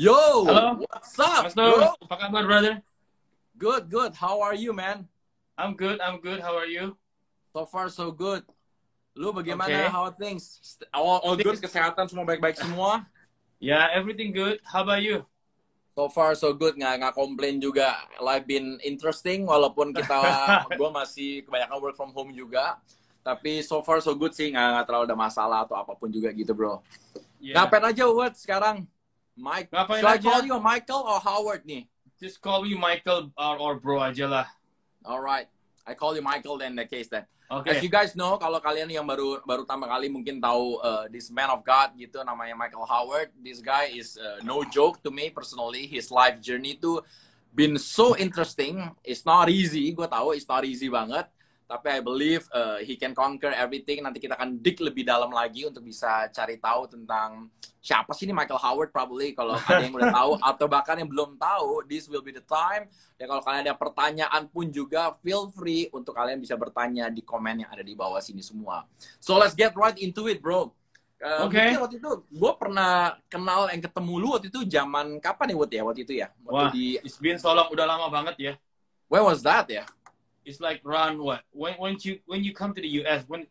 Yo, Halo, what's up, Mas Nur. bro? Apa kabar, brother? Good, good. How are you, man? I'm good, I'm good. How are you? So far, so good. Lu bagaimana? Okay. How are things? All good, Things, kesehatan semua baik-baik semua? yeah, everything good. How about you? So far, so good. Nggak komplain juga. Life been interesting, walaupun gue masih kebanyakan work from home juga. Tapi so far, so good sih. Nggak terlalu ada masalah atau apapun juga gitu, bro. Yeah. Ngapain aja, Wat, sekarang? Mike, Ngapain should I aja? call you Michael or Howard nih? Just call me Michael or bro aja lah. Alright, I call you Michael then in that case then. As Okay. you guys know, kalau kalian yang baru pertama kali mungkin tahu this man of God gitu, namanya Michael Howard. This guy is no joke to me personally. His life journey tuh been so interesting. It's not easy, gue tahu it's not easy banget. Tapi I believe he can conquer everything. Nanti kita akan dig lebih dalam lagi untuk bisa cari tahu tentang siapa sih ini Michael Howard probably. Kalau ada yang udah tahu atau bahkan yang belum tahu, this will be the time. Dan kalau kalian ada pertanyaan pun juga, feel free untuk kalian bisa bertanya di komen yang ada di bawah sini semua. So let's get right into it, bro. Okay. Mungkin waktu itu gue pernah kenal yang ketemu lu waktu itu zaman kapan ya waktu itu ya? Waktu Wah, it's been so long, udah lama banget ya. When was that ya? It's like around what? When you come to the US, when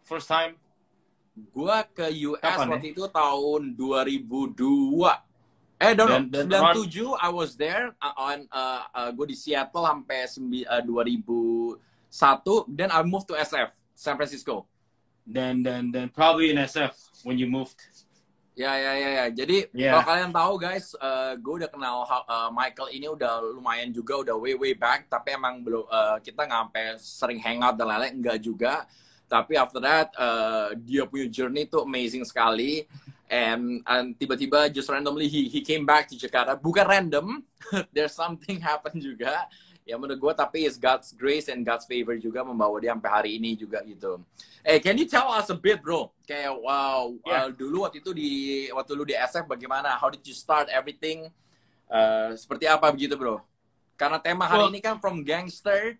first time? Gua ke US Kapan, waktu itu tahun 2002. No, Dan 97 I was there gue di Seattle sampai 2001. Then I moved to SF, San Francisco. Then probably in SF when you moved. Ya. Jadi Yeah. kalau kalian tahu guys, gue udah kenal Michael ini udah lumayan juga, udah way back. Tapi emang belum kita nggak sampai sering hangout dan lain-lain, enggak juga. Tapi after that, dia punya journey tuh amazing sekali. And tiba-tiba just randomly he came back to Jakarta. Bukan random, there's something happen juga. Ya menurut gue, tapi it's God's grace and God's favor juga membawa dia sampai hari ini juga gitu. Can you tell us a bit, bro? Kayak dulu waktu lu di SF bagaimana? How did you start everything? Seperti apa begitu, bro? Karena tema hari ini kan from gangster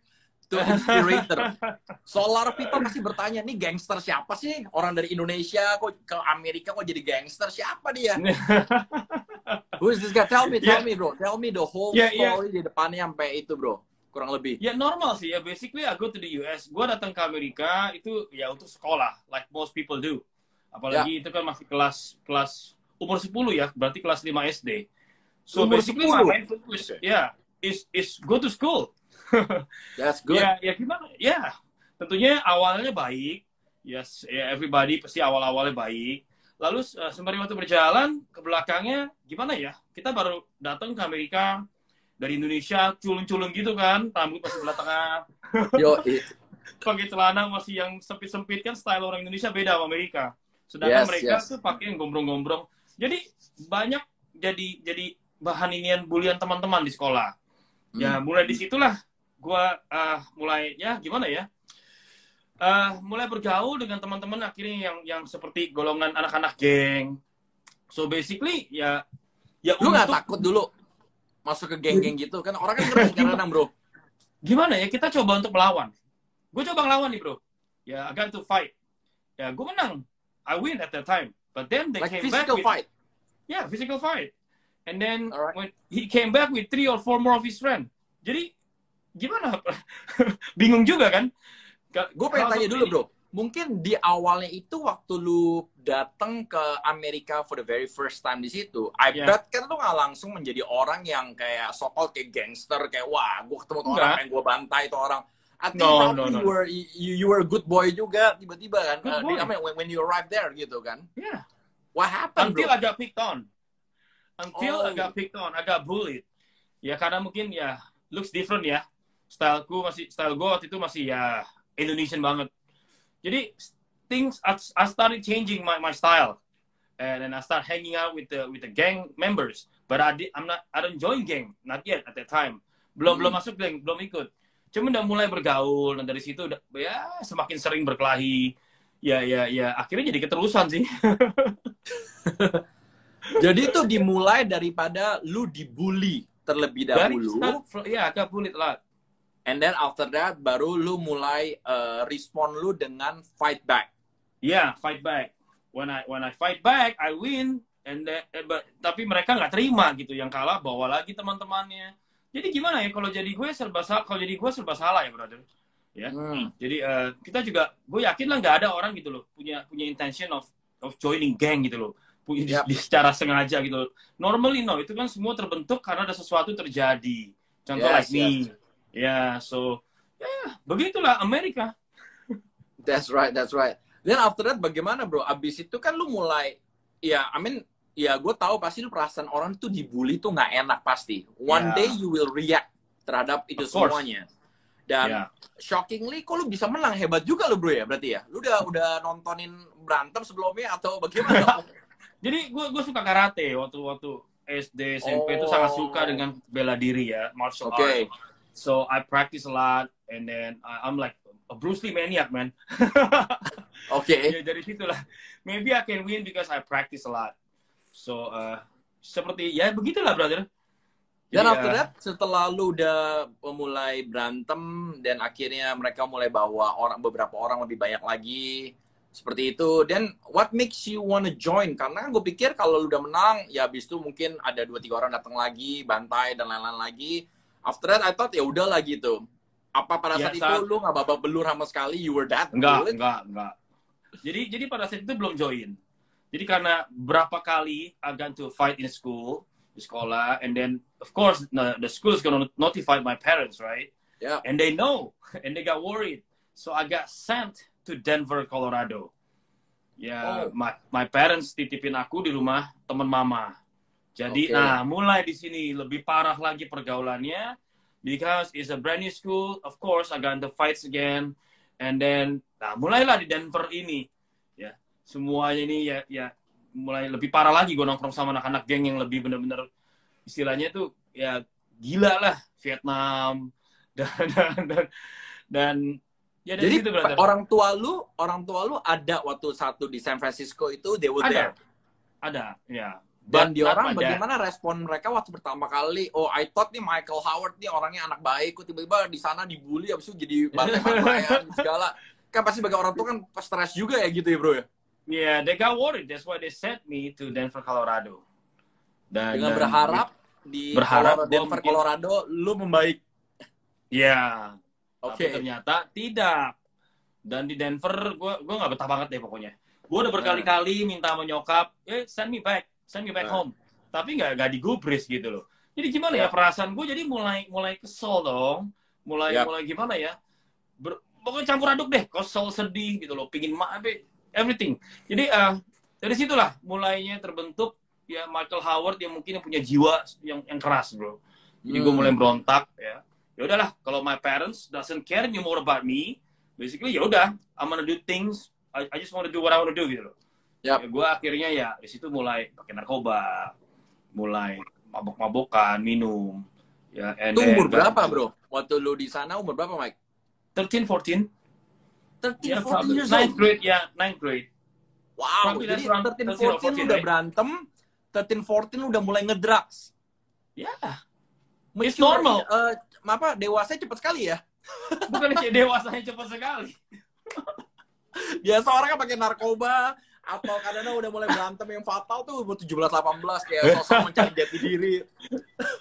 to inspirator. So a lot of people pasti bertanya, nih gangster siapa sih? Orang dari Indonesia kok ke Amerika kok jadi gangster? Siapa dia? Who is this guy? Tell me, bro. Tell me the whole story di depannya sampai itu, bro. Kurang lebih. Ya normal sih ya. Basically I go to the US. Gua datang ke Amerika itu ya untuk sekolah, like most people do. Apalagi itu kan masih kelas umur 10 ya, berarti kelas 5 SD. So umur basically 10. my main focus is go to school. That's good. Ya gimana? Ya tentunya awalnya baik. Yes, everybody pasti awal-awalnya baik. Lalu sembari waktu berjalan ke belakangnya gimana ya? Kita baru datang ke Amerika dari Indonesia, culun-culun gitu kan, rambut masih belah tengah. Yo, pakai celana masih yang sempit-sempit kan, style orang Indonesia beda sama Amerika. Sedangkan mereka tuh pakai yang gombrong-gombrong. Jadi banyak jadi bahan inian bulian teman-teman di sekolah. Ya mulai disitulah gua mulainya gimana ya? Mulai bergaul dengan teman-teman akhirnya yang seperti golongan anak-anak geng. So basically ya lu nggak takut dulu masuk ke geng-geng gitu kan? Orang kan ngeri kadang, bro. Gimana ya, kita coba untuk melawan. Gue coba ngelawan nih, bro. Ya, I got to fight. Ya, gue menang. I win at that time. But then they came back with... fight? Yeah, physical fight. And then when he came back with 3 or 4 more of his friends. Jadi, gimana? Bingung juga kan? Gue pengen tanya dulu, bro. Mungkin di awalnya itu waktu lu datang ke Amerika for the very first time di situ, I bet kan lu nggak langsung menjadi orang yang kayak so-called kayak gangster, kayak wah, gue ketemu tuh orang yang gue bantai tuh orang. I think you were a good boy juga tiba-tiba kan. I mean, when you arrived there gitu kan. Yeah. What happened, Until bro? I got picked on. I got bullied. Ya karena mungkin ya looks different ya. Style gue waktu itu masih ya Indonesian banget. Jadi things I started changing my style, and then I start hanging out with the gang members. But I don't join gang, not yet at that time. Belum masuk gang, belum ikut. Cuma udah mulai bergaul, dan dari situ udah ya semakin sering berkelahi. Ya akhirnya jadi keterusan sih. Jadi itu dimulai daripada lu dibully terlebih dahulu. Agak bullied lah. And then after that, baru lu mulai respon lu dengan fight back. Yeah, fight back. When I fight back, I win. tapi mereka nggak terima gitu. Yang kalah bawa lagi teman-temannya. Jadi gimana ya kalau jadi gue serba salah ya brother. Ya. Jadi kita juga, gue yakin lah nggak ada orang gitu loh punya intention of joining gang gitu loh. Secara sengaja gitu. Normally no, itu kan semua terbentuk karena ada sesuatu terjadi. Contoh like me. Ya, so begitulah Amerika. That's right. Then after that bagaimana bro? Abis itu kan lu mulai, ya, ya gue tahu pasti lu perasaan orang tuh dibully tuh nggak enak pasti. One day you will react terhadap itu semuanya. Dan shockingly, kok lu bisa menang, hebat juga lu bro ya berarti ya? Lu udah nontonin berantem sebelumnya atau bagaimana? Jadi gue suka karate waktu SD, SMP itu sangat suka dengan bela diri ya, martial art. So I practice a lot, and then I'm like a Bruce Lee maniac, man. Ya, dari situlah. Maybe I can win because I practice a lot. So seperti ya begitulah, brother. Dan after that, setelah lu udah mulai berantem dan akhirnya mereka mulai bawa beberapa orang lebih banyak lagi seperti itu, then what makes you wanna join? Karena kan gue pikir kalau lu udah menang, ya habis itu mungkin ada 2-3 orang datang lagi, bantai dan lain-lain lagi. After that, I thought ya udah lah gitu. Apa pada saat itu lu nggak babak belur sama sekali? You were that good? Enggak. Jadi pada saat itu belum join. Jadi karena berapa kali I got to fight in school, di sekolah, and then of course the school is gonna notify my parents, right? Yeah. And they know, and they got worried. So I got sent to Denver, Colorado. Ya, my parents titipin aku di rumah teman mama. Jadi, mulai di sini lebih parah lagi pergaulannya, because it's a brand new school. Of course, I got into fights again, and then, mulailah di Denver ini, ya, semuanya ini ya mulai lebih parah lagi. Gue nongkrong sama anak-anak geng yang lebih bener-bener istilahnya tuh ya gila lah, Vietnam dan ya, jadi gitu, orang tua lu ada waktu satu di San Francisco itu, they were there. Ada, ya. Dan di orang bagaimana respon mereka waktu pertama kali? Oh, I thought nih Michael Howard nih orangnya anak baik, kok tiba-tiba di sana dibully, abis itu jadi bantai-bantaian segala. Kan pasti bagi orang tua kan stres juga ya gitu ya bro ya? Yeah, they got worried. That's why they sent me to Denver, Colorado. Dengan berharap di Denver, Colorado, lu membaik. Ya. Tapi ternyata tidak. Dan di Denver, gue nggak betah banget deh pokoknya. Gue udah berkali-kali minta sama nyokap, send me back home. Tapi nggak digubris gitu loh. Jadi gimana ya perasaan gue? Jadi mulai kesel dong. Mulai gimana ya? Pokoknya campur aduk deh. Kesel, sedih gitu loh. Pingin everything. Jadi dari situlah mulainya terbentuk ya Michael Howard yang mungkin punya jiwa yang keras bro. Jadi gue mulai berontak ya. Ya udahlah, kalau my parents doesn't care anymore about me, basically ya udah, I'm gonna do things, I just want to do what I want to do gitu loh. Ya, gue akhirnya ya di situ mulai pakai narkoba, mulai mabok-mabokan, minum. Ya, itu umur berapa bro? Waktu lu di sana umur berapa Mike? 13, 14. 13, 14 years old? 9th grade. Wow, jadi 13, 14 udah berantem, 13, 14 udah mulai ngedrugs. Ya, it's normal. Dewasanya cepat sekali ya? Bukan dewasanya cepat sekali. Biasa orang kan pakai narkoba, atau kadang-kadang udah mulai berantem yang fatal tuh umur 17-18 kayak sosok mencari jati diri.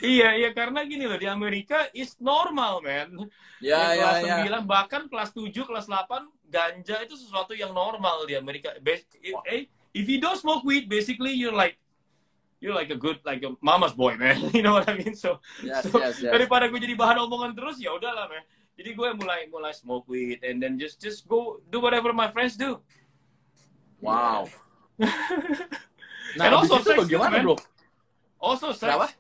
Iya, karena gini loh, di Amerika is normal, man. Kelas 9, bahkan kelas 7, kelas 8, ganja itu sesuatu yang normal di Amerika. If you don't smoke weed, basically you're like a good, like a mama's boy, man. You know what I mean? So, yes. Daripada gue jadi bahan omongan terus, ya udahlah, man. Jadi gue mulai smoke weed and then just go do whatever my friends do. Wow. Nah, and also sex, bagaimana, bro? Also sex. Kenapa?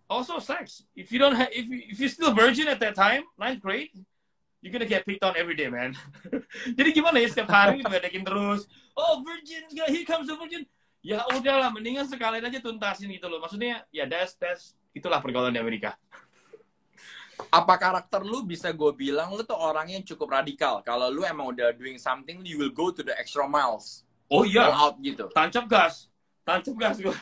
Also sex. If you're still virgin at that time, 9th grade, you're gonna get picked on every day, man. Jadi gimana ya, setiap hari diledekin terus. Oh, virgin, here comes the virgin. Ya udahlah, mendingan sekalian aja tuntasin gitu loh. Maksudnya, ya itulah pergaulan di Amerika. Apa karakter lu bisa gue bilang lu tuh orang yang cukup radikal. Kalau lu emang udah doing something, you will go to the extra miles. Oh iya. All out gitu. Tancap gas gue.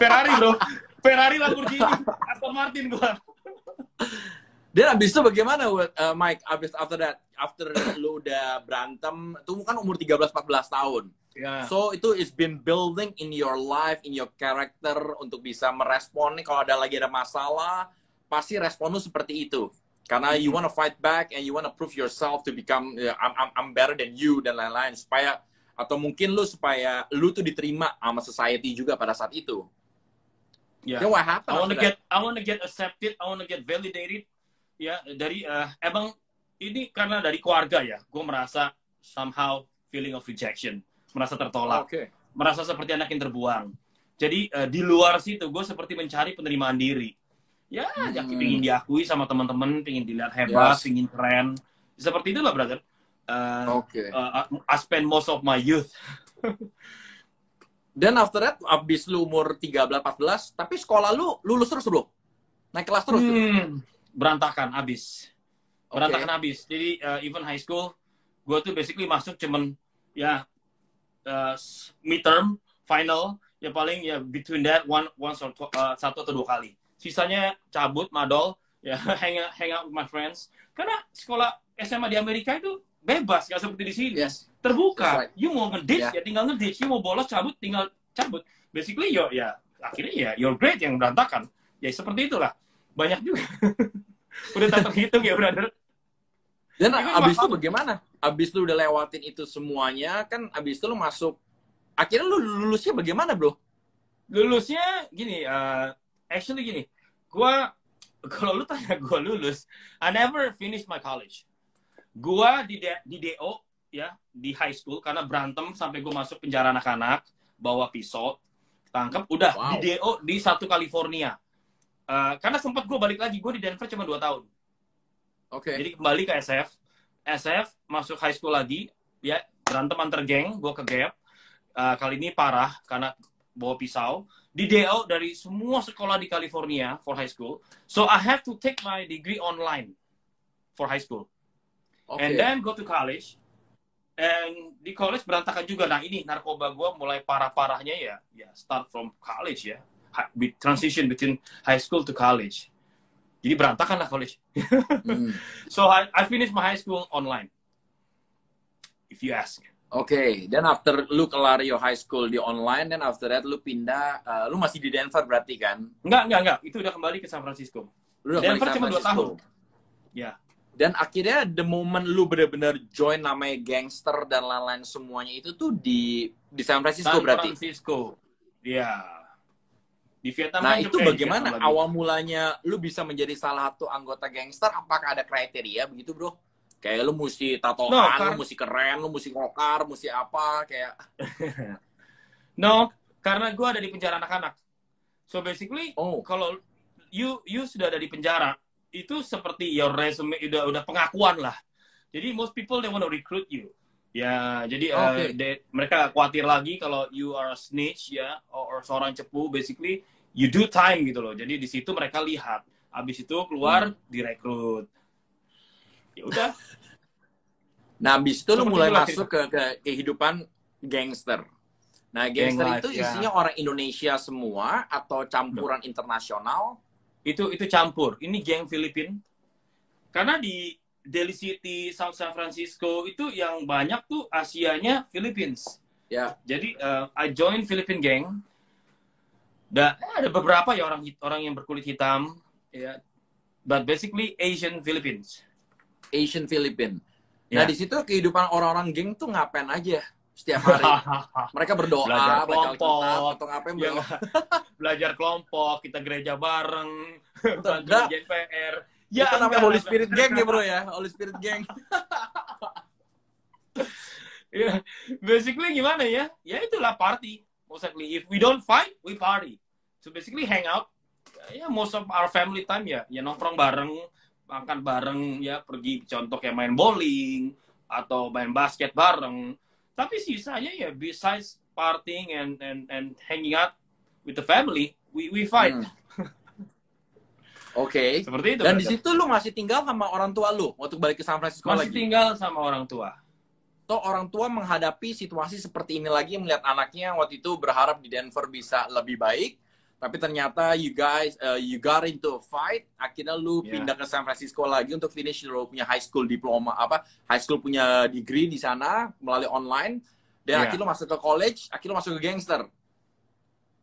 Ferrari bro. Ferrari Lamborghini. Aston Martin gue. Dan abis itu bagaimana Mike? After lu udah berantem, itu kan umur 13-14 tahun. Ya. So itu is been building in your life, in your character untuk bisa merespon nih kalau lagi ada masalah, pasti respon lu seperti itu. Karena you wanna fight back and you wanna prove yourself to become I'm better than you dan lain-lain supaya atau mungkin supaya lu tuh diterima sama society juga pada saat itu. Yeah. Then what happened? I wanna get accepted, I wanna get validated. Ya, dari emang ini karena dari keluarga ya, gue merasa somehow feeling of rejection, merasa tertolak, merasa seperti anak yang terbuang. Jadi di luar situ gue seperti mencari penerimaan diri. Ya, ingin diakui sama teman-teman, ingin dilihat hebat, ingin keren. Seperti itulah, brother. I spend most of my youth. Dan after that, abis lu umur 13-14, tapi sekolah lu lulus terus bro? Naik kelas terus? Berantakan, abis. Berantakan abis. Jadi even high school, gue tuh basically masuk cuman ya midterm, final, ya paling ya between that satu atau 2 kali. Sisanya cabut, madol, ya hang out with my friends. Karena sekolah SMA di Amerika itu bebas, nggak seperti di sini. Terbuka. You mau ngeditch, ya tinggal ngeditch. You mau bolos, cabut, tinggal cabut. Basically, ya akhirnya ya your grade yang berantakan. Ya seperti itulah. Banyak juga. Udah tak terhitung ya, brother. Dan abis itu bagaimana? Abis lu udah lewatin itu semuanya, kan abis itu lu masuk. Akhirnya lu lulusnya bagaimana, bro? Lulusnya gini, actually gini, kalau lu tanya gue lulus, I never finish my college. Gue di DO ya, di high school karena berantem sampai gue masuk penjara anak-anak, bawa pisau, tangkap, udah di DO di satu California. Karena sempat gue balik lagi, gue di Denver cuma 2 tahun. Jadi kembali ke SF masuk high school lagi, ya berantem antar geng, gue ke Gap. Kali ini parah karena bawa pisau. Di DO dari semua sekolah di California for high school. So I have to take my degree online for high school. And then go to college. And di college berantakan juga. Nah ini narkoba gue mulai parah-parahnya ya start from college ya. Transition between high school to college. Jadi berantakan lah college. So I finished my high school online. If you ask. Dan after lu kelar your high school di online, dan after that lu pindah, lu masih di Denver berarti kan? Enggak. Itu udah kembali ke San Francisco. Denver cuma 2 tahun. Ya. Dan akhirnya the moment lu benar-benar join namanya gangster dan lain-lain semuanya itu tuh di San Francisco berarti? San Francisco. Iya. Di Vietnam. Nah itu bagaimana awal mulanya lu bisa menjadi salah satu anggota gangster? Apakah ada kriteria begitu bro? Kayak lu mesti tatoan, lu mesti keren, lu mesti ngokar, mesti apa, kayak... No, karena gue ada di penjara anak-anak. So basically, kalau you sudah ada di penjara, itu seperti your resume, udah pengakuan lah. Jadi most people, they want to recruit you. Ya, jadi mereka khawatir lagi kalau you are a snitch, ya, or seorang cepu, basically, you do time gitu loh. Jadi di situ mereka lihat. Habis itu keluar, direkrut. Ya udah. Nah, habis itu lu mulai masuk ke kehidupan gangster. Nah, gangster itu isinya orang Indonesia semua atau campuran internasional? Itu campur. Ini geng Filipin. Karena di Daly City, South San Francisco itu yang banyak tuh Asianya Philippines. Ya. Jadi I join Philippine gang. Ada beberapa ya orang yang berkulit hitam, ya. But basically Asian Philippines. Asian Philippine. Nah, di situ kehidupan orang-orang geng tuh ngapain aja setiap hari? Mereka berdoa, belajar baca kelompok, atau ngapain, bro? Belajar kelompok, kita gereja bareng, bantu JPR. Ya, itu namanya Holy Spirit Gang ya, bro ya? Holy Spirit Gang. Ya, basically gimana ya? Ya itulah party. Mostly if we don't fight, we party. So basically hang out. Ya, most of our family time ya nongkrong bareng, makan bareng, ya pergi contoh kayak main bowling atau main basket bareng. Tapi sisanya ya besides partying and hanging out with the family, we fight. Seperti itu. Dan di situ lu masih tinggal sama orang tua lu waktu balik ke San Francisco lagi? Masih tinggal sama orang tua. So orang tua menghadapi situasi seperti ini lagi, melihat anaknya waktu itu berharap di Denver bisa lebih baik. Tapi ternyata you got into a fight. Akhirnya lu pindah ke San Francisco lagi untuk finish lu punya high school diploma, high school punya degree di sana melalui online. Dan akhirnya lu masuk ke college, akhirnya lu masuk ke gangster.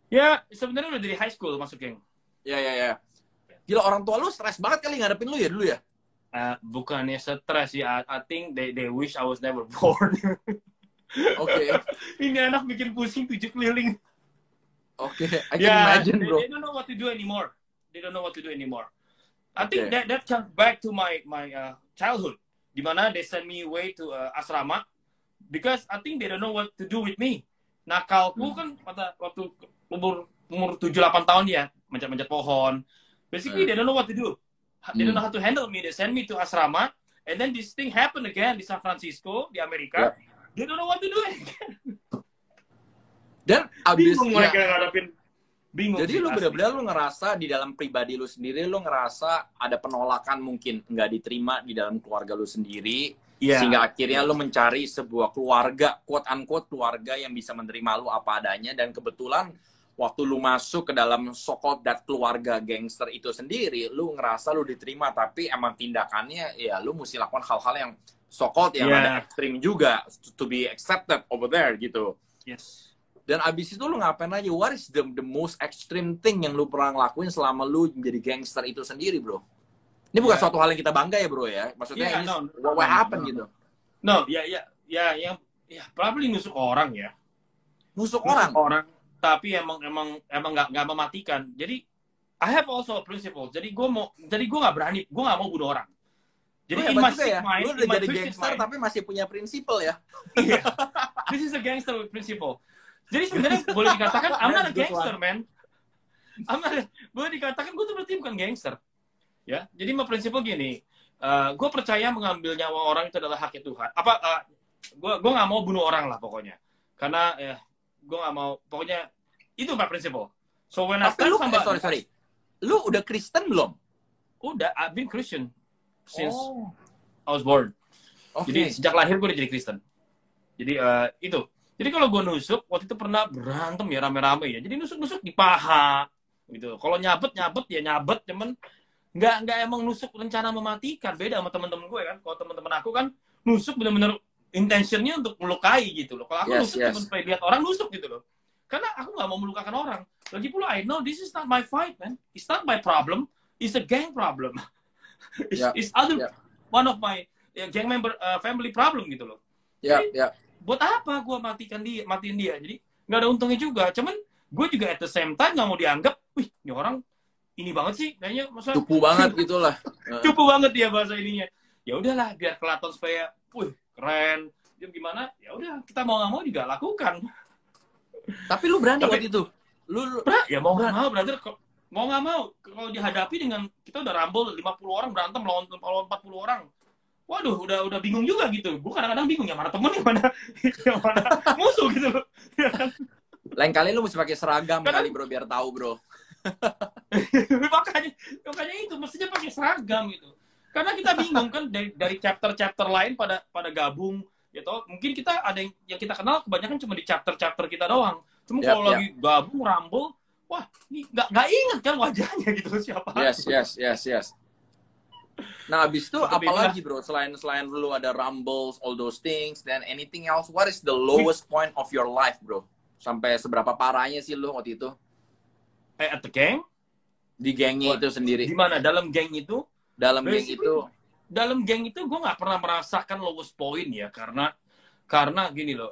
Ya, sebenarnya udah dari high school masuk geng. Ya. Gila, orang tua lu stres banget kali ngadepin lu ya dulu ya? Bukannya stres ya, I think they wish I was never born. Oke. Ini anak bikin pusing 7 keliling. Oke, I can imagine, bro. They don't know what to do anymore. I think that comes back to my childhood, di mana they send me away to asrama because I think they don't know what to do with me. Nakalku kan pada waktu umur 7-8 tahun ya, manjat-manjat pohon. Basically they don't know what to do. They don't know how to handle me. They send me to asrama, and then this thing happen again di San Francisco, di Amerika. They don't know what to do again. Dan abis bingung mereka ngadepin. Bingung. Jadi lu benar-benar lu ngerasa di dalam pribadi lu sendiri, lu ngerasa ada penolakan mungkin nggak diterima di dalam keluarga lu sendiri, sehingga akhirnya lu mencari sebuah keluarga, quote unquote keluarga yang bisa menerima lu apa adanya, dan kebetulan waktu lu masuk ke dalam so-called that keluarga gangster itu sendiri, lu ngerasa lu diterima, tapi emang tindakannya ya lu mesti lakukan hal-hal yang so-called yang ada ekstrim juga to be accepted over there gitu. Yes. Dan abis itu lu ngapain aja? What is the most extreme thing yang lu pernah ngelakuin selama lu menjadi gangster itu sendiri, bro? Ini bukan suatu hal yang kita bangga ya, bro ya. Maksudnya ini what happened gitu. Probably nusuk orang ya. Nusuk orang. Tapi emang nggak mematikan. Jadi I have also a principle. Jadi gue nggak berani, gue nggak mau bunuh orang. Jadi in my mind, lu udah jadi gangster tapi masih punya prinsipal ya. This is a gangster with principle. Jadi sebenarnya boleh dikatakan I'm not a gangster, man. Boleh dikatakan gue tuh berarti bukan gangster. Ya, jadi prinsipal gini. Gue percaya mengambil nyawa orang itu adalah haknya Tuhan. Gue nggak mau bunuh orang lah pokoknya. Karena gue nggak mau, pokoknya itu prinsipal. So when I start sorry. Lu udah Kristen belum? Udah, I've been Christian since I was born. Okay. Jadi sejak lahir gue udah jadi Kristen. Jadi itu. Jadi kalau gue nusuk, waktu itu pernah berantem ya rame-rame ya. Jadi nusuk-nusuk di paha gitu. Kalau nyabet ya nyabet, cuman nggak emang nusuk rencana mematikan. Beda sama teman-teman gue kan. Kalau teman-teman aku kan nusuk benar-benar intentionnya untuk melukai gitu loh. Kalau aku nusuk cuma supaya lihat orang nusuk gitu loh. Karena aku nggak mau melukakan orang. Lagi pula I know this is not my fight, man. It's not my problem. It's a gang problem. It's one of my gang member family problem gitu loh. Buat apa gue matiin dia? Jadi nggak ada untungnya juga. Cuman gue juga at the same time nggak mau dianggap, wih, ini orang ini banget sih, kayaknya masa cupu banget gitulah. Cupu banget dia bahasa ininya. Ya udahlah, biar kelihatan supaya, wih, keren. Dia gimana? Ya udah, kita mau nggak mau juga lakukan. Tapi lu berani waktu itu? Ya mau nggak mau, brother. Mau nggak mau, kalau dihadapi dengan kita udah rambol 50 orang berantem lawan 40 orang. Waduh, udah bingung juga gitu. Gue kadang-kadang bingung, yang mana temen, yang mana musuh gitu loh. Lain kali lu mesti pakai seragam kali, bro, biar tahu, bro. makanya itu mestinya pakai seragam gitu. Karena kita bingung kan dari chapter lain pada gabung, ya toh. Mungkin kita ada yang kita kenal kebanyakan cuma di chapter kita doang. Cuma kalau lagi gabung rambol, wah, ini nggak ingat kan wajahnya gitu siapa. Yes. Nah, abis itu apalagi bro, selain lu ada rumbles, all those things, then anything else, what is the lowest point of your life, bro? Sampai seberapa parahnya sih lu waktu itu? At the gang? Di gengnya itu sendiri. Di mana? Dalam geng itu? Dalam geng itu gue nggak pernah merasakan lowest point ya, karena gini loh,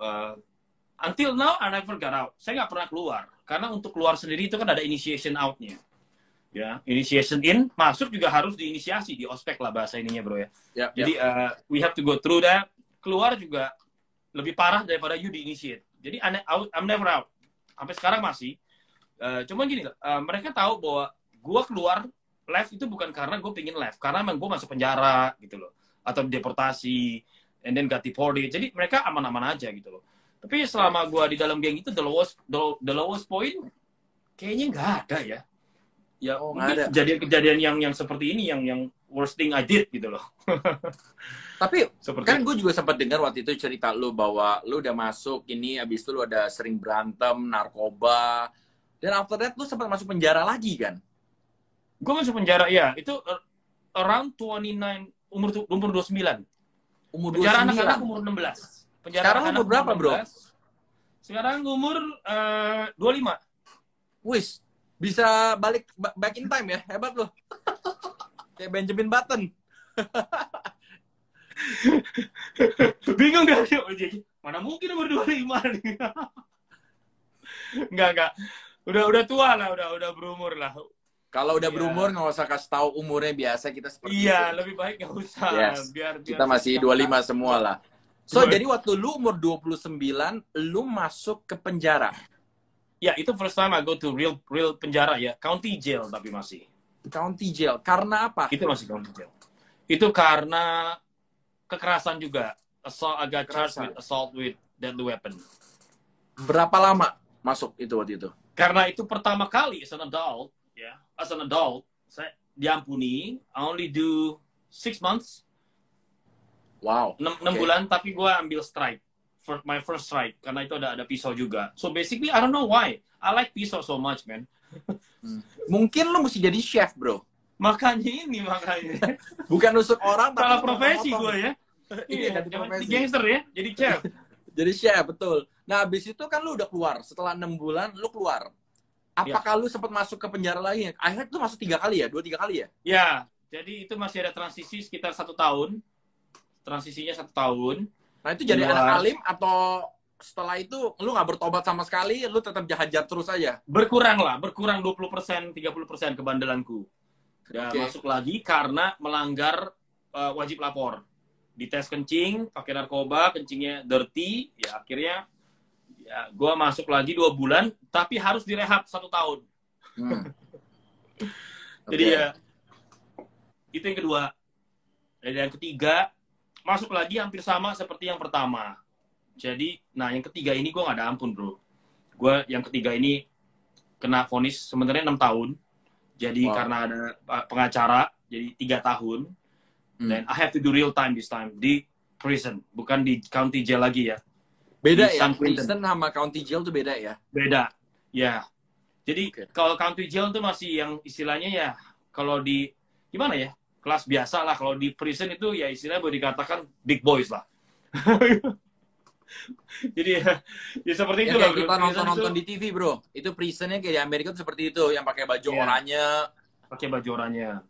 until now I never got out. Saya nggak pernah keluar, karena untuk keluar sendiri itu kan ada initiation out-nya. Ya, initiation in, masuk juga harus diinisiasi, di ospek lah bahasa ininya bro ya. Jadi we have to go through that. Keluar juga lebih parah daripada you di-initiate. Jadi I'm never out. Sampai sekarang masih. Cuman gini, mereka tahu bahwa gue keluar left itu bukan karena gue pingin left, karena emang gue masuk penjara gitu loh, atau deportasi, and then got deported. Jadi mereka aman-aman aja gitu loh. Tapi selama gue di dalam geng itu the lowest point kayaknya nggak ada ya. Ya, mungkin kejadian yang seperti ini yang worst thing I did gitu loh. Tapi kan gue juga sempat dengar waktu itu cerita lu bahwa lu udah masuk ini, abis itu lu ada sering berantem, narkoba, dan after that lu sempat masuk penjara lagi kan? Gue masuk penjara ya, itu around 29, umur 29. Umur 29? Penjara anak-anak umur 16. Sekarang umur berapa bro? Sekarang umur 25. Wis, bisa balik back in time ya, hebat loh. Kayak Benjamin Button. Bingung gak sih? Mana mungkin umur 25 nih? Enggak. Udah tua lah, udah berumur lah. Kalau udah berumur nggak usah kasih tahu umurnya, biasa kita seperti iya, itu. lebih baik nggak usah. Yes. Biar kita masih 25 semua lah. So, jadi waktu lu umur 29, lu masuk ke penjara. Ya, itu first time I go to real penjara ya. County jail tapi masih. County jail. Karena apa? Itu masih county jail. Itu karena kekerasan juga. I got charged with assault with deadly weapon. Berapa lama masuk itu waktu itu? Karena itu pertama kali as an adult, saya diampuni. I only do 6 months. Wow. 6 bulan, tapi gue ambil strike. My first strike. Karena itu ada pisau juga. So basically, I don't know why. I like pisau so much, man. Mungkin lu mesti jadi chef, bro. Makanya. Bukan nusuk orang, tapi salah profesi gue ya. Iya, jadi gangster ya, jadi chef. Jadi chef, betul. Nah, habis itu kan lu udah keluar. Setelah 6 bulan, lu keluar. Apakah lu sempat masuk ke penjara lagi? Akhirnya lu masuk 3 kali ya? 2-3 kali ya? Ya, jadi itu masih ada transisi sekitar 1 tahun. Transisinya 1 tahun. Nah, itu jadi anak alim atau setelah itu lu nggak bertobat sama sekali, lu tetap jahat-jahat terus aja? Berkurang 20%, 30% kebandelanku. Ya, masuk lagi karena melanggar wajib lapor. Dites kencing, pakai narkoba, kencingnya dirty, ya akhirnya ya gue masuk lagi 2 bulan, tapi harus direhab 1 tahun. Jadi ya, itu yang kedua. Dan yang ketiga, masuk lagi hampir sama seperti yang pertama. Jadi, nah yang ketiga ini gue gak ada ampun, bro. Gue yang ketiga ini kena vonis sebenarnya 6 tahun. Jadi karena ada pengacara, jadi 3 tahun. Dan I have to do real time this time di prison, bukan di county jail lagi ya. Beda ya, prison sama county jail tuh beda ya? Beda, ya. Jadi kalau county jail tuh masih yang istilahnya ya, kalau di gimana ya, kelas biasa lah. Kalau di prison itu ya istilahnya boleh dikatakan big boys lah. Jadi ya seperti itu lah. Kita nonton di TV, bro. Itu prisonnya kayak di Amerika tuh seperti itu, yang pakai baju oranye. Pakai baju oranye.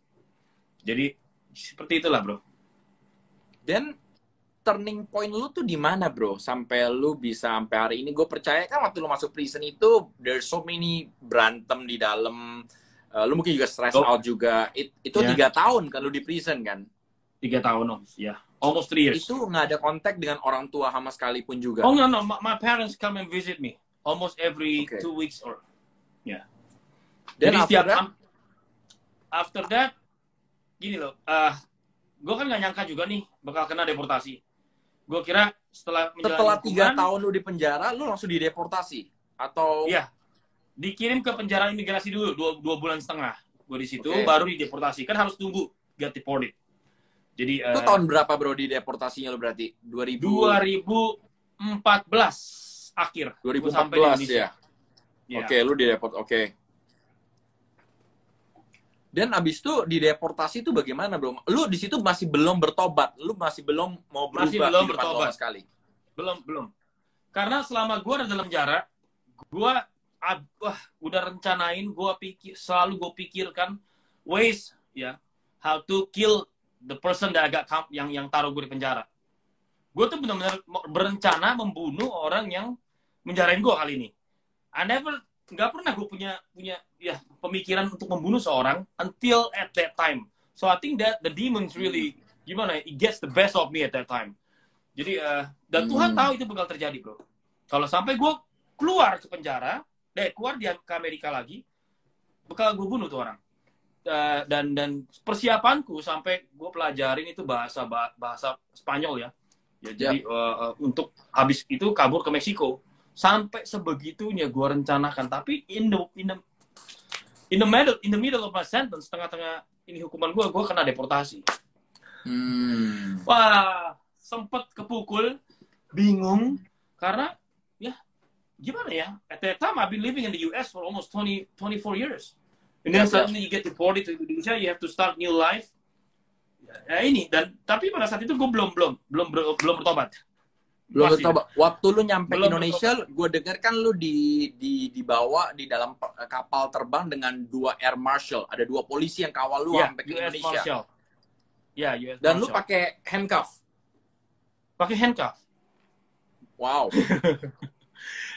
Jadi seperti itulah, bro. Dan turning point lu tuh di mana, bro? Sampai lu bisa sampai hari ini. Gue percaya kan waktu lu masuk prison itu there's so many berantem di dalam. Lu mungkin juga stress out juga. Itu 3 tahun kan lu di prison kan? 3 tahun, ya. Almost 3 years. Itu nggak ada kontak dengan orang tua sama sekalipun juga? Oh, no. My parents come and visit me. Almost every 2 weeks or... Ya. Dan after that, gini loh, gue kan nggak nyangka juga nih bakal kena deportasi. Gue kira setelah 3 tahun lu di penjara, lu langsung dideportasi? Atau... Iya. Dikirim ke penjara imigrasi dulu, 2 bulan setengah. Gue di situ, baru dideportasi. Kan harus tunggu get deported. Jadi, itu tahun berapa, bro, dideportasinya lu berarti? 2014 akhir. 2014 sampai di Indonesia. Ya? Oke, lu dideport, oke. Dan abis itu dideportasi itu bagaimana, bro? Lu di situ masih belum bertobat, lu masih belum mau berubah, masih belum bertobat sekali. Belum. Karena selama gue ada dalam penjara, gue udah rencanain, selalu gue pikirkan ways ya how to kill the person that yang taruh gue di penjara. Gue tuh benar-benar berencana membunuh orang yang menjarain gue kali ini. Nggak pernah gue punya ya pemikiran untuk membunuh seorang until at that time. So I think that the demons really it gets the best of me at that time. Jadi dan Tuhan tahu itu bakal terjadi, bro. Kalau sampai gue keluar ke penjara, keluar ke Amerika lagi, bakal gue bunuh tuh orang. Dan persiapanku sampai gue pelajarin itu bahasa Spanyol ya. Jadi untuk habis itu kabur ke Meksiko. Sampai sebegitunya gue rencanakan, tapi in the middle of my sentence, tengah-tengah ini hukuman gue kena deportasi. Wah, sempet kepukul, bingung karena ya gimana ya? At that time I've been living in the US for almost 24 years. And then suddenly you get deported to Indonesia, you have to start new life. Ya ini tapi pada saat itu gue belum bertobat. Belum Masih. coba. Waktu lu nyampe Belum Indonesia, gue denger kan lu dibawa di dalam kapal terbang dengan 2 air marshal. Ada 2 polisi yang kawal lu Ya, sampai ke US Indonesia. Marshal. Ya, US Dan lu Marshal. pakai handcuff. Pakai handcuff. Wow.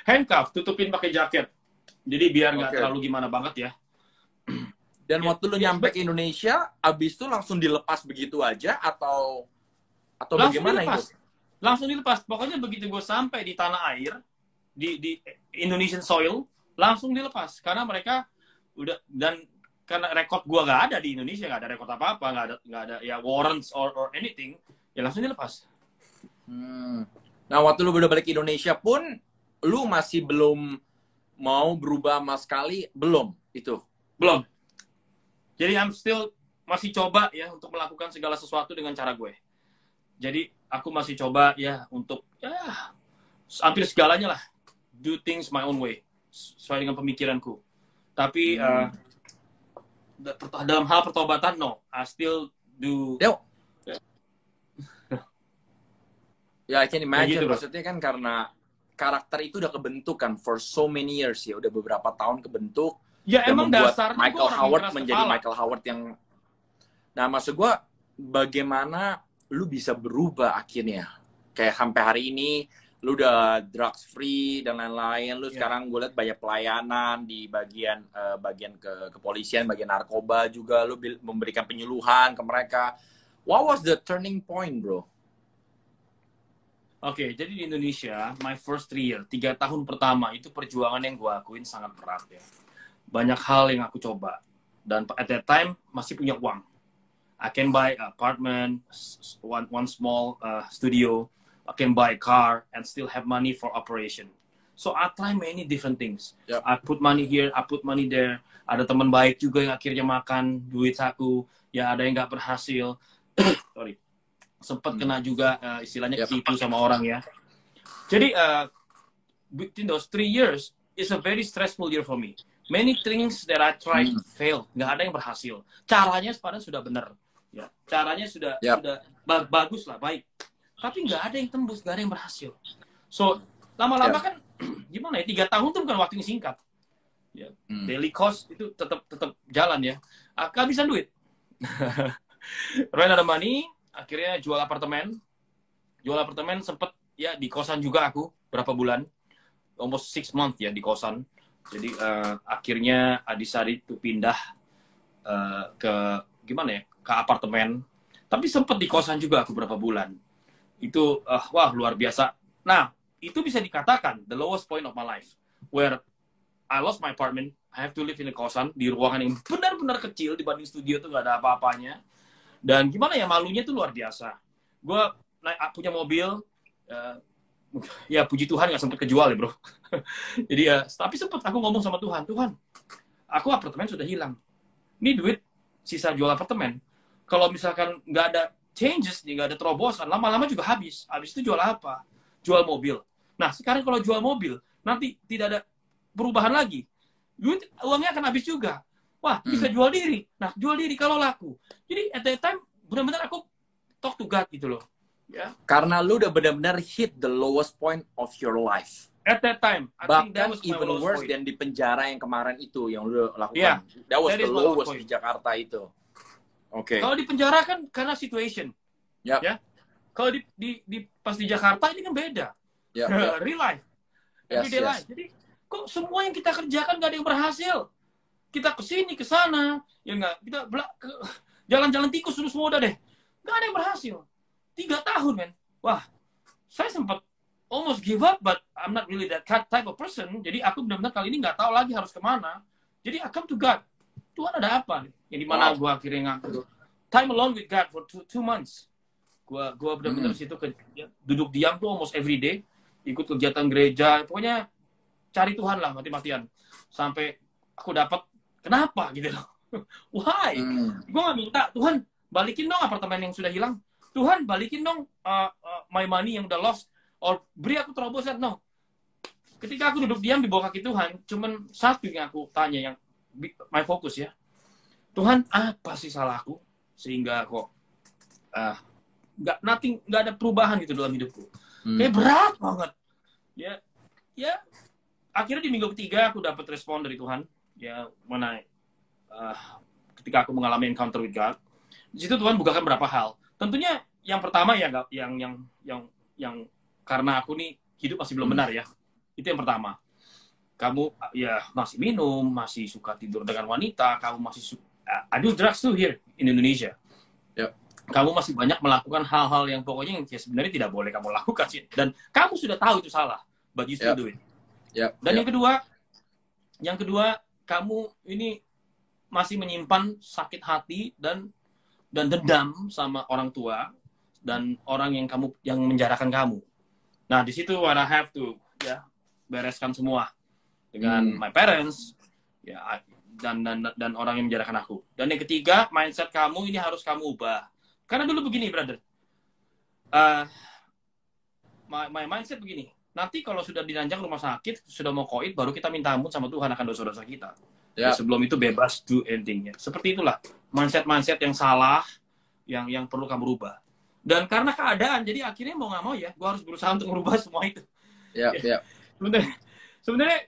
Handcuff, tutupin pakai jaket. Jadi biar nggak Oke. terlalu gimana banget ya. Dan Ya, waktu lu ya, nyampe ke Indonesia, abis itu langsung dilepas begitu aja atau langsung bagaimana dilepas. itu? Langsung dilepas. Pokoknya begitu gue sampai di tanah air, di Indonesian soil, langsung dilepas. Karena mereka udah, dan karena rekod gue nggak ada di Indonesia, nggak ada rekod apa-apa, nggak ada ya warrants or anything, ya langsung dilepas. Nah, waktu lu udah balik ke Indonesia pun, lu masih belum mau berubah sama sekali? Belum itu? Belum. Jadi I'm still masih coba ya untuk melakukan segala sesuatu dengan cara gue. Jadi aku masih coba ya untuk ya hampir segalanya lah, do things my own way sesuai dengan pemikiranku. Tapi dalam hal pertobatan no, I still do. Ya, I can imagine. Gitu, maksudnya kan karena karakter itu udah kebentuk kan for so many years ya, udah beberapa tahun kebentuk. Ya dan emang membuat dasarnya Michael Howard menjadi kepala. Michael Howard yang. Nah, maksud gue bagaimana lu bisa berubah akhirnya? Kayak sampai hari ini lu udah drugs free dan lain-lain. Lu sekarang gue liat banyak pelayanan di bagian kepolisian, bagian narkoba juga. Lu memberikan penyuluhan ke mereka. What was the turning point, bro? Oke, jadi di Indonesia, my first 3 year, 3 tahun pertama, itu perjuangan yang gue akuin sangat berat ya. Banyak hal yang aku coba. Dan at that time, masih punya uang. I can buy an apartment, one small studio. I can buy a car and still have money for operation. So I try many different things. Yep. I put money here, I put money there. Ada teman baik juga yang akhirnya makan duit aku. Ya ada yang nggak berhasil. Sorry. Sempat kena juga istilahnya ketipu sama orang ya. Jadi within those 3 years is a very stressful year for me. Many things that I tried failed. Nggak ada yang berhasil. Caranya sekarang sudah benar. Ya, caranya sudah bagus lah, baik. Tapi nggak ada yang tembus, nggak ada yang berhasil. So lama-lama kan gimana ya? 3 tahun tuh bukan waktu yang singkat. Ya, daily cost itu tetap jalan ya. Kehabisan duit. Run out of money. Akhirnya jual apartemen sempet ya di kosan juga aku berapa bulan, almost 6 months ya di kosan. Jadi akhirnya decided to pindah ke gimana ya, ke apartemen. Tapi sempet di kosan juga aku berapa bulan. Itu wah luar biasa. Nah itu bisa dikatakan the lowest point of my life, where I lost my apartment, I have to live in a kosan di ruangan yang benar-benar kecil dibanding studio tuh nggak ada apa-apanya. Dan gimana ya, malunya tuh luar biasa. Gue punya mobil, ya puji Tuhan nggak sempet kejual ya bro. Jadi ya, tapi sempet aku ngomong sama Tuhan, aku apartemen sudah hilang. Ini duit sisa jual apartemen. Kalau misalkan nggak ada changes, nggak ada terobosan, lama-lama juga habis. Habis itu jual apa? Jual mobil. Nah sekarang kalau jual mobil, nanti tidak ada perubahan lagi. Duit, uangnya akan habis juga. Wah, bisa jual diri. Nah, jual diri kalau laku. Jadi, at that time, benar-benar aku talk to God gitu loh. Ya. Karena lu udah benar-benar hit the lowest point of your life. At that time. Bahkan even worse than di penjara yang kemarin itu, yang lu lakukan. Yeah, that was the lowest di Jakarta itu. Oke. Kalau di penjara kan karena situation. Yep. Ya. Kalau pas di Jakarta ini kan beda. Yep. Real life. Everyday life. Jadi, kok semua yang kita kerjakan gak ada yang berhasil? Kita kesini ke sana, ya enggak, kita jalan-jalan tikus terus semua udah deh, nggak ada yang berhasil. 3 tahun men, wah, saya sempat almost give up, but I'm not really that type of person. Jadi aku benar-benar kali ini nggak tahu lagi harus kemana. Jadi I come to God, Tuhan ada apa? Yang dimana gue akhirnya ngaku time alone with God for 2 months. Gue benar-benar situ duduk diam tuh almost every day, ikut kegiatan gereja, pokoknya cari Tuhan lah mati-matian sampai aku dapat. Kenapa gitu loh? Why? Gue gak minta, Tuhan balikin dong apartemen yang sudah hilang. Tuhan balikin dong my money yang udah lost. Or beri aku terobosan. No. Ketika aku duduk diam di bawah kaki Tuhan, cuman satu yang aku tanya, yang my focus ya. Tuhan, apa sih salahku? Sehingga kok nggak ada perubahan gitu dalam hidupku. Kayak berat banget. Ya, akhirnya di minggu ketiga aku dapat respon dari Tuhan. Ya, mana ketika aku mengalami encounter with God, di situ Tuhan bukakan beberapa hal. Tentunya yang pertama ya, yang karena aku nih hidup masih belum benar ya. Itu yang pertama. Kamu ya masih minum, masih suka tidur dengan wanita, kamu masih I do drugs too here in Indonesia. Yep. Kamu masih banyak melakukan hal-hal yang pokoknya yang sebenarnya tidak boleh kamu lakukan sih. Dan kamu sudah tahu itu salah, but you still do it. Yep. Dan yang kedua, kamu ini masih menyimpan sakit hati dan dendam sama orang tua dan orang yang menjarakan kamu. Nah, di situ I have to bereskan semua dengan my parents dan orang yang menjarakan aku. Dan yang ketiga, mindset kamu ini harus kamu ubah. Karena dulu begini, brother. My mindset begini. Nanti kalau sudah diranjang rumah sakit, sudah mau koid, baru kita minta ampun sama Tuhan akan dosa-dosa kita. Ya. Sebelum itu bebas do anything. Seperti itulah mindset yang salah yang perlu kamu rubah. Dan karena keadaan, jadi akhirnya mau nggak mau ya, gue harus berusaha untuk merubah semua itu. Sebenarnya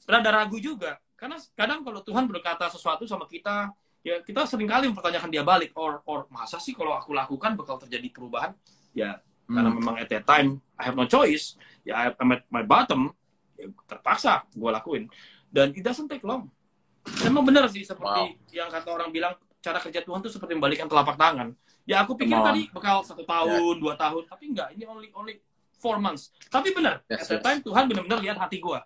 rada ragu juga. Karena kadang kalau Tuhan berkata sesuatu sama kita, ya kita seringkali mempertanyakan dia balik. Or masa sih kalau aku lakukan bakal terjadi perubahan? Ya, karena memang at that time, I have no choice. Ya, I'm at my bottom. Ya, terpaksa gue lakuin. Dan it doesn't take long. Memang benar sih, seperti yang kata orang bilang, cara kerja Tuhan itu seperti membalikan telapak tangan. Ya, aku pikir tadi bakal 1 tahun, 2 tahun. Tapi enggak, ini only 4 months. Tapi benar, at that time Tuhan benar-benar lihat hati gue.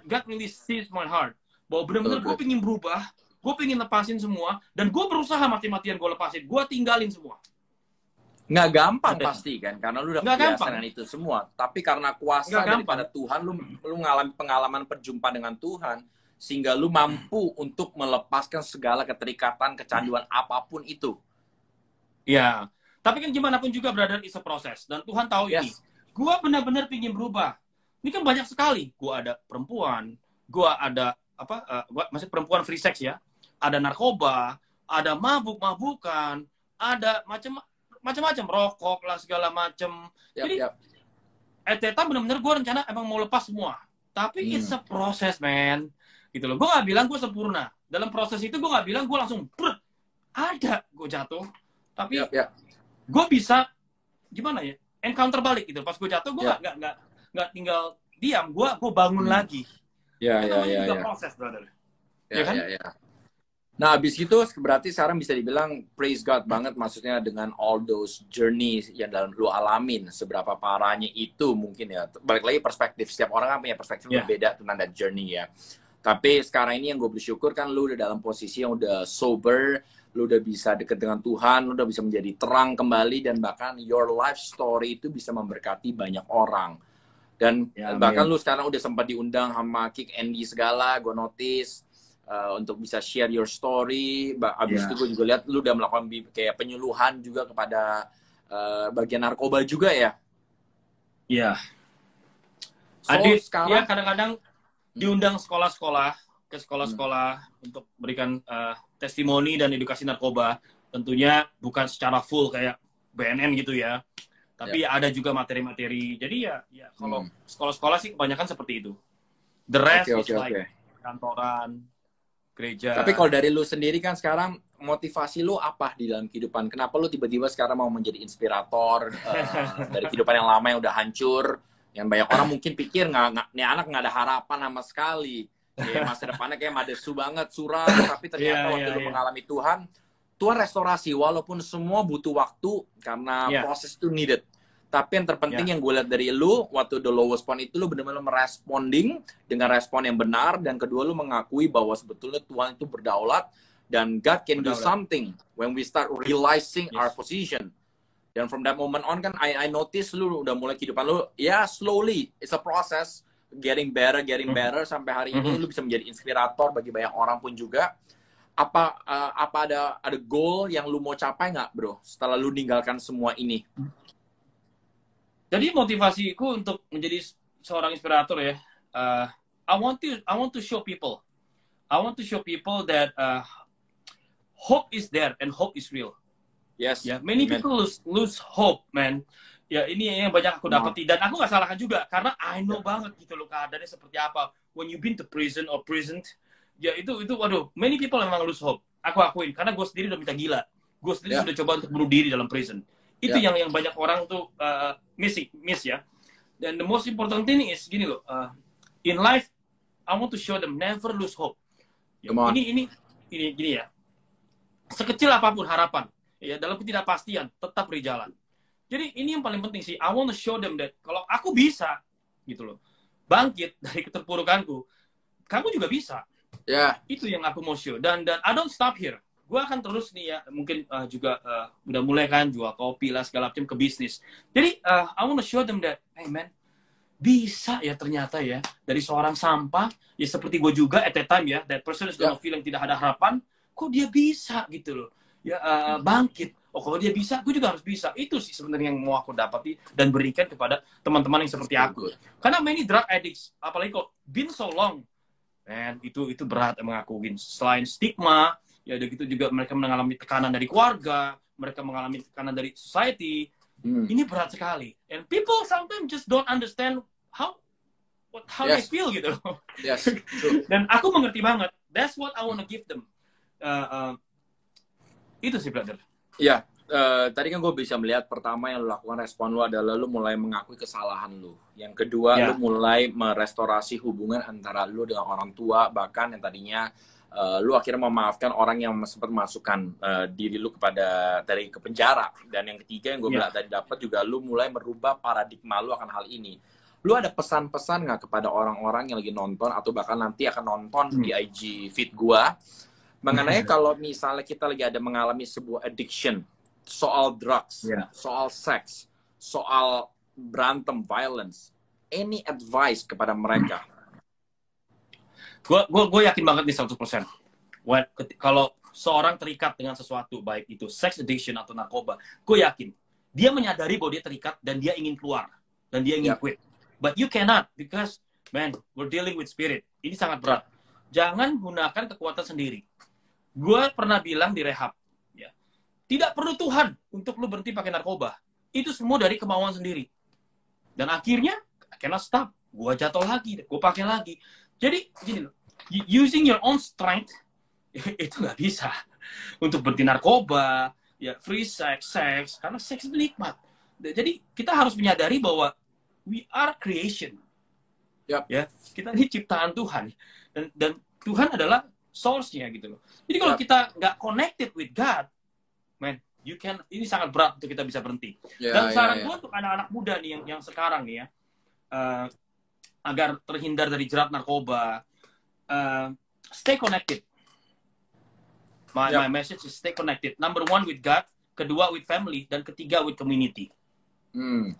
God really sees my heart. Bahwa benar-benar gue pengen berubah, gue pengen lepasin semua, dan gue berusaha mati-matian gue lepasin. Gue tinggalin semua. Nggak gampang pasti kan, karena lu udah kebiasaan dengan itu semua. Tapi karena kuasa daripada Tuhan, lu mengalami pengalaman perjumpaan dengan Tuhan, sehingga lu mampu untuk melepaskan segala keterikatan, kecanduan apapun itu. Ya, tapi kan gimana pun juga, brother, it's a process. Dan Tuhan tahu ini. Gue benar-benar pengen berubah. Ini kan banyak sekali. Gue ada perempuan, gue ada masih perempuan free sex ya, ada narkoba, ada mabuk-mabukan, ada macam-macam, rokok lah segala macam. Jadi at that time benar-benar gue rencana emang mau lepas semua. Tapi it's a process, man. Gitu loh. Gue gak bilang gue sempurna. Dalam proses itu gue gak bilang gue langsung ada gue jatuh. Tapi gue bisa gimana ya? Encounter balik gitu. Pas gue jatuh gue nggak tinggal diam. Gue bangun lagi. Itu juga proses, brother. Kan? Nah, habis itu berarti sekarang bisa dibilang praise God banget, maksudnya dengan all those journeys yang dalam lu alamin, seberapa parahnya itu mungkin ya. Balik lagi perspektif, setiap orang kan punya perspektif berbeda tentang that journey ya. Tapi sekarang ini yang gue bersyukur kan lu udah dalam posisi yang udah sober, lu udah bisa deket dengan Tuhan, lu udah bisa menjadi terang kembali, dan bahkan your life story itu bisa memberkati banyak orang. Dan bahkan lu sekarang udah sempat diundang sama Kick Andy segala, gue notice. Untuk bisa share your story. Abis itu gue juga lihat lu udah melakukan kayak penyuluhan juga kepada bagian narkoba juga ya. Iya. Sekarang kadang-kadang diundang sekolah-sekolah ke sekolah-sekolah untuk berikan testimoni dan edukasi narkoba. Tentunya bukan secara full kayak BNN gitu ya. Tapi ada juga materi-materi. Jadi ya kalau sekolah-sekolah sih kebanyakan seperti itu. The rest is like kantoran, gereja. Tapi kalau dari lu sendiri kan sekarang motivasi lu apa di dalam kehidupan? Kenapa lu tiba-tiba sekarang mau menjadi inspirator dari kehidupan yang lama yang udah hancur, yang banyak orang mungkin pikir nih anak nggak ada harapan sama sekali, kayak masa depannya kayak madesu banget, suram, tapi ternyata waktu lu mengalami Tuhan restorasi, walaupun semua butuh waktu karena proses itu needed. Tapi yang terpenting yang gue lihat dari lu, waktu the lowest point itu lu benar-benar meresponding dengan respon yang benar, dan kedua lu mengakui bahwa sebetulnya Tuhan itu berdaulat dan God can do something when we start realizing our position. Dan from that moment on kan I notice lu udah mulai kehidupan lu slowly, it's a process, getting better sampai hari ini lu bisa menjadi inspirator bagi banyak orang pun juga. Apa ada goal yang lu mau capai nggak, bro, setelah lu ninggalkan semua ini? Jadi motivasiku untuk menjadi seorang inspirator ya, I want to show people that hope is there and hope is real. Yes. Yeah, many people lose hope, man. Ya ini yang banyak aku dapati, dan aku nggak salahkan juga karena I know banget gitu loh keadaannya seperti apa. When you been to prison or prisoned, ya itu waduh, many people memang lose hope. Aku akuin karena gue sendiri udah minta gila. Gue sendiri sudah coba untuk bunuh diri dalam prison. Itu yang banyak orang tuh miss ya. Dan the most important thing is gini loh, in life I want to show them never lose hope. Ya, ini gini ya. Sekecil apapun harapan, ya dalam ketidakpastian tetap berjalan. Jadi ini yang paling penting sih. I want to show them that kalau aku bisa, gitu loh, bangkit dari keterpurukanku, kamu juga bisa. Itu yang aku mau show. Dan I don't stop here. Gue akan terus nih ya, mungkin juga udah mulai kan jual kopi lah segala macam ke bisnis. Jadi I want to show them that, hey man, bisa ya ternyata ya dari seorang sampah, ya seperti gue juga at that time ya, that person is gonna feel yang tidak ada harapan, kok dia bisa gitu loh, ya bangkit. Oh kalau dia bisa, gue juga harus bisa. Itu sih sebenarnya yang mau aku dapati dan berikan kepada teman-teman yang seperti aku. Karena many drug addicts, apalagi kok been so long, man, itu berat emang aku win. Selain stigma, ya udah gitu juga mereka mengalami tekanan dari keluarga, mereka mengalami tekanan dari society. Ini berat sekali. And people sometimes just don't understand how they feel gitu. Dan aku mengerti banget. That's what I wanna give them. Itu sih, brother. Ya, tadi kan gue bisa melihat pertama yang lo lakukan, respon lo adalah lo mulai mengakui kesalahan lo. Yang kedua, lo mulai merestorasi hubungan antara lo dengan orang tua, bahkan yang tadinya lu akhirnya memaafkan orang yang sempat masukkan diri lu dari ke penjara. Dan yang ketiga yang gue bilang tadi dapat juga, lu mulai merubah paradigma lu akan hal ini. Lu ada pesan-pesan nggak kepada orang-orang yang lagi nonton atau bahkan nanti akan nonton di IG feed gue mengenai kalau misalnya kita lagi ada mengalami sebuah addiction, soal drugs, soal seks, soal berantem, violence, any advice kepada mereka? Gue yakin banget nih 100%. Kalau seorang terikat dengan sesuatu, baik itu sex addiction atau narkoba, gue yakin dia menyadari bahwa dia terikat dan dia ingin keluar dan dia ingin quit. But you cannot because man, we're dealing with spirit. Ini sangat berat. Jangan gunakan kekuatan sendiri. Gue pernah bilang di rehab, ya, tidak perlu Tuhan untuk lu berhenti pakai narkoba. Itu semua dari kemauan sendiri. Dan akhirnya, I cannot stop. Gue jatuh lagi, gue pakai lagi. Jadi, gini loh, using your own strength, itu nggak bisa. Untuk berhenti narkoba, ya free sex, karena seks itu nikmat. Jadi, kita harus menyadari bahwa we are creation. Ya, kita ini ciptaan Tuhan. Dan Tuhan adalah source-nya gitu loh. Jadi kalau kita nggak connected with God, man, ini sangat berat untuk kita bisa berhenti. Dan saran gue untuk anak-anak muda nih yang sekarang nih ya, agar terhindar dari jerat narkoba, stay connected. My message is stay connected. Number one with God, kedua with family, dan ketiga with community.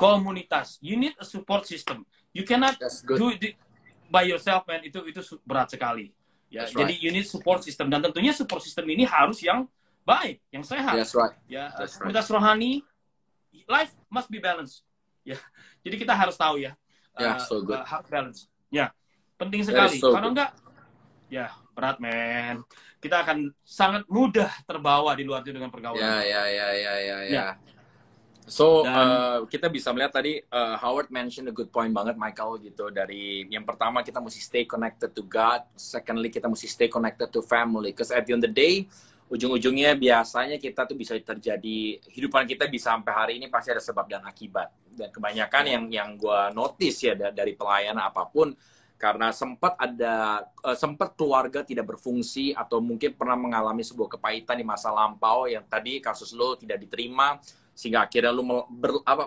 Komunitas. You need a support system. You cannot do it by yourself, man. Itu berat sekali. Ya, jadi you need support system, dan tentunya support system ini harus yang baik, yang sehat. Ya, komunitas rohani, life must be balanced. Ya, jadi kita harus tahu ya. Harus balance. Ya, penting sekali. Kalau enggak, ya berat, men. Kita akan sangat mudah terbawa di luar itu dengan pergaulan. Ya. So, kita bisa melihat tadi Howard mention a good point banget, Michael, gitu. Dari yang pertama, kita mesti stay connected to God. Secondly, kita mesti stay connected to family. Because at the end of the day, ujung-ujungnya biasanya kita tuh bisa terjadi, kehidupan kita bisa sampai hari ini pasti ada sebab dan akibat. Dan kebanyakan yang gue notice ya dari pelayanan apapun, karena sempat keluarga tidak berfungsi atau mungkin pernah mengalami sebuah kepahitan di masa lampau yang tadi kasus lo tidak diterima, sehingga akhirnya lu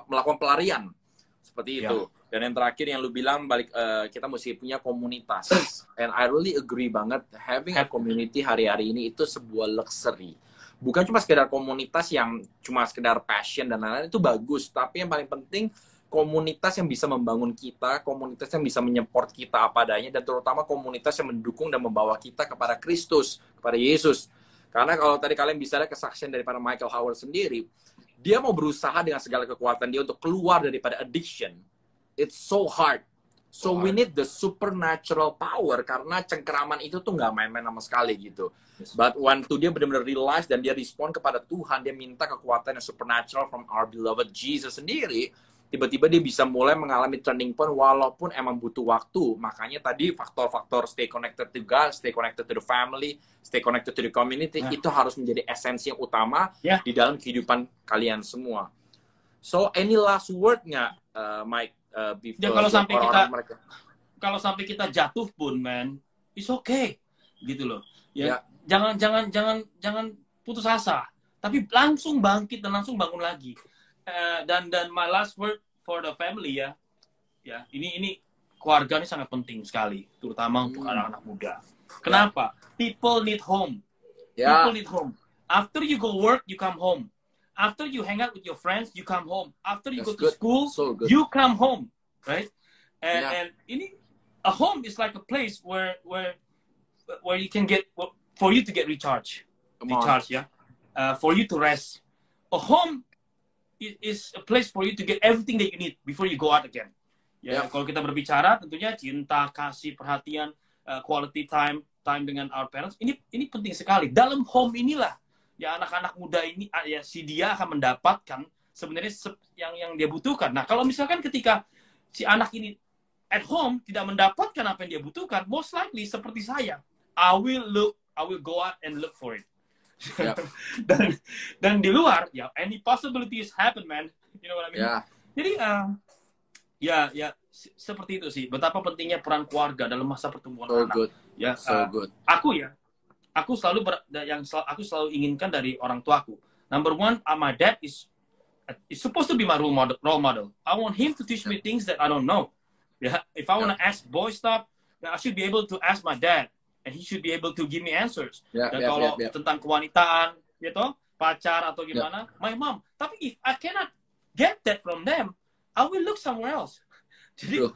melakukan pelarian seperti itu. Dan yang terakhir yang lu bilang kita mesti punya komunitas. And I really agree banget, having a community hari-hari ini itu sebuah luxury. Bukan cuma sekedar komunitas yang cuma sekedar passion dan lain-lain, itu bagus, tapi yang paling penting komunitas yang bisa membangun kita, komunitas yang bisa menyupport kita apa adanya, dan terutama komunitas yang mendukung dan membawa kita kepada Kristus, kepada Yesus. Karena kalau tadi kalian bisa lihat kesaksian daripada Michael Howard sendiri, dia mau berusaha dengan segala kekuatan dia untuk keluar daripada addiction. It's so hard. So we need the supernatural power, karena cengkeraman itu tuh nggak main-main sama sekali gitu. But when dia benar-benar realize dan dia respon kepada Tuhan, dia minta kekuatan yang supernatural from our beloved Jesus sendiri, tiba-tiba dia bisa mulai mengalami turning point walaupun emang butuh waktu. Makanya tadi faktor-faktor stay connected to God, stay connected to the family, stay connected to the community, itu harus menjadi esensi yang utama di dalam kehidupan kalian semua. So, any last word nggak, Mike? Ya, kalau sampai kita jatuh pun, man, it's okay, gitu loh. Ya, jangan putus asa, tapi langsung bangkit dan langsung bangun lagi. Dan my last word for the family ya ini keluarga ini sangat penting sekali, terutama untuk anak-anak muda. Kenapa? People need home. People need home. After you go work, you come home. After you hang out with your friends, you come home. After you go to school, you come home, right? And ini a home is like a place where you can get, for you to get recharge, for you to rest. A home is a place for you to get everything that you need before you go out again. Kalau kita berbicara tentunya cinta, kasih, perhatian, quality time dengan our parents, ini penting sekali. Dalam home inilah ya anak-anak muda ini ya si dia akan mendapatkan sebenarnya yang dia butuhkan. Nah, kalau misalkan ketika si anak ini at home tidak mendapatkan apa yang dia butuhkan, most likely seperti saya, I will go out and look for it. dan di luar ya any possibilities happen, man, you know what I mean. Jadi seperti itu sih, betapa pentingnya peran keluarga dalam masa pertumbuhan anak. Aku selalu inginkan dari orang tuaku. Number one, my dad is supposed to be my role model. I want him to teach me things that I don't know. If I want to ask boy stuff, then I should be able to ask my dad. And he should be able to give me answers. Dan kalau tentang kewanitaan, gitu, pacar atau gimana, my mom. Tapi if I cannot get that from them, I will look somewhere else. Jadi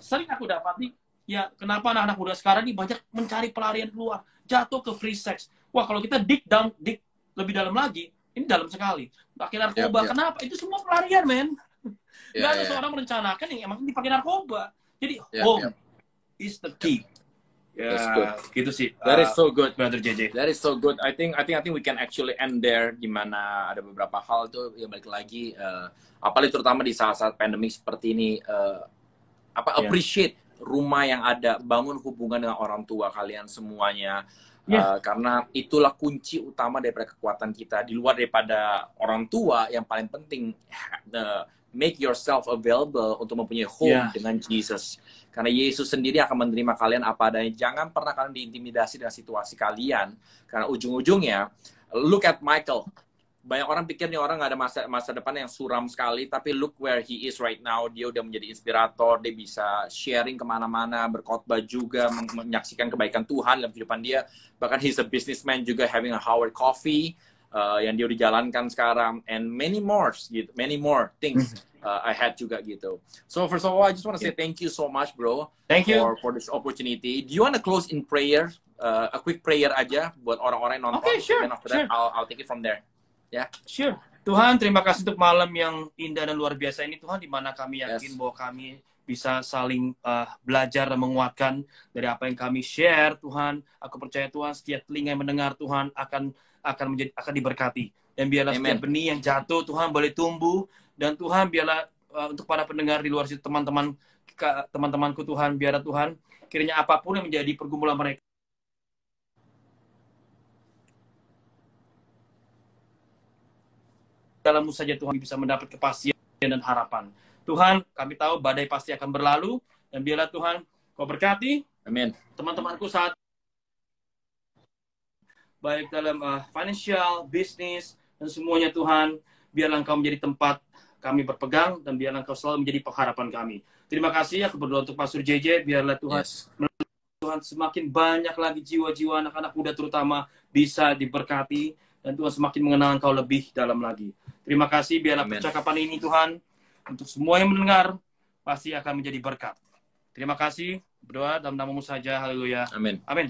sering aku dapati, ya kenapa anak-anak muda sekarang ini banyak mencari pelarian keluar, jatuh ke free sex. Wah, kalau kita dig lebih dalam lagi, ini dalam sekali. Pakai narkoba, kenapa? Itu semua pelarian, men. Nggak ada seorang merencanakan yang emang dipakai narkoba. Jadi home is the key. Gitu sih. That is so good, Brother JJ. That is so good. I think we can actually end there, di mana ada beberapa hal tuh yang balik lagi, apalagi terutama di saat-saat pandemi seperti ini, appreciate rumah yang ada, bangun hubungan dengan orang tua kalian semuanya, karena itulah kunci utama daripada kekuatan kita. Di luar daripada orang tua, yang paling penting make yourself available untuk mempunyai home dengan Jesus. Karena Yesus sendiri akan menerima kalian apa adanya. Jangan pernah kalian diintimidasi dengan situasi kalian. Karena ujung-ujungnya, look at Michael. Banyak orang pikir nih orang nggak ada masa depan yang suram sekali. Tapi look where he is right now. Dia udah menjadi inspirator. Dia bisa sharing kemana-mana. Berkhotbah juga. Menyaksikan kebaikan Tuhan dalam kehidupan dia. Bahkan he's a businessman juga, having a Howard Coffee. Yang dia udah jalankan sekarang. And many more things. I had juga gitu. So first of all, I just want to say thank you so much, bro. Thank you for this opportunity. Do you want to close in prayer? A quick prayer aja buat orang-orang yang nonton. Okay, sure. And after that, I'll take it from there. Sure. Tuhan, terima kasih untuk malam yang indah dan luar biasa ini, Tuhan, di mana kami yakin bahwa kami bisa saling belajar dan menguatkan dari apa yang kami share, Tuhan. Aku percaya, Tuhan, setiap telinga yang mendengar, Tuhan, akan diberkati. Dan biarlah setiap benih yang jatuh, Tuhan, boleh tumbuh. Dan Tuhan, biarlah untuk para pendengar di luar situ, teman-temanku, Tuhan, biarlah Tuhan, kiranya apapun yang menjadi pergumulan mereka, dalam-Mu saja, Tuhan, bisa mendapat kepastian dan harapan. Tuhan, kami tahu badai pasti akan berlalu, dan biarlah Tuhan, Kau berkati teman-temanku saat baik dalam financial, bisnis, dan semuanya, Tuhan. Biarlah Engkau menjadi tempat kami berpegang, dan biarlah Engkau selalu menjadi pengharapan kami. Terima kasih, aku berdoa untuk Pastor JJ, biarlah Tuhan, Tuhan semakin banyak lagi jiwa-jiwa anak-anak muda terutama bisa diberkati, dan Tuhan semakin mengenal Engkau lebih dalam lagi. Terima kasih, biarlah percakapan ini, Tuhan, untuk semua yang mendengar, pasti akan menjadi berkat. Terima kasih, berdoa dalam nama-Mu saja, haleluya. Amin. Amin.